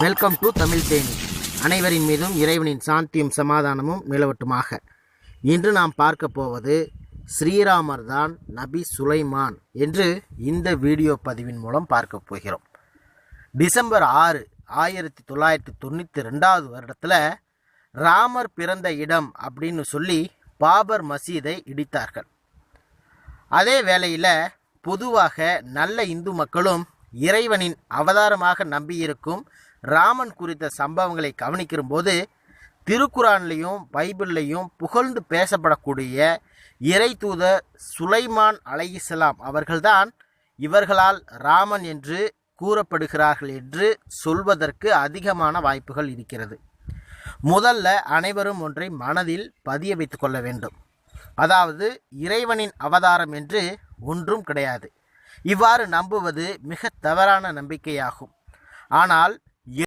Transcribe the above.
Welcome to Tamil Theni. அனைவரின் மீதும் இறைவனின் சாந்தியும் சமாதானமும் நிலவட்டுமாக. இன்று நாம் பார்க்க போவது ஸ்ரீராமர் தான் நபி சுலைமான் என்று இந்த வீடியோ பதிவின் மூலம் பார்க்க போகிறோம். டிசம்பர் 6, 1992 வருடத்தில் ராமர் பிறந்த இடம் அப்படின்னு சொல்லி பாபர் மசீதை இடித்தார்கள். அதே வேளையில் பொதுவாக நல்ல இந்து மக்களும் இறைவனின் அவதாரமாக நம்பியிருக்கும் ராமன் குறித்த சம்பவங்களை கவனிக்கிற போது திருக்குரான்லையும் பைபிள்லையும் புகழ்ந்து பேசப்படக்கூடிய இறை தூதர் சுலைமான் அலைஹிஸ்ஸலாம் அவர்கள்தான் இவர்களால் ராமன் என்று கூறப்படுகிறார்கள் என்று சொல்வதற்கு அதிகமான வாய்ப்புகள் இருக்கிறது. முதல்ல அனைவரும் ஒன்றை மனதில் பதிய வைத்து கொள்ள வேண்டும். அதாவது இறைவனின் அவதாரம் என்று ஒன்றும் கிடையாது. இவ்வாறு நம்புவது மிக தவறான நம்பிக்கையாகும். ஆனால்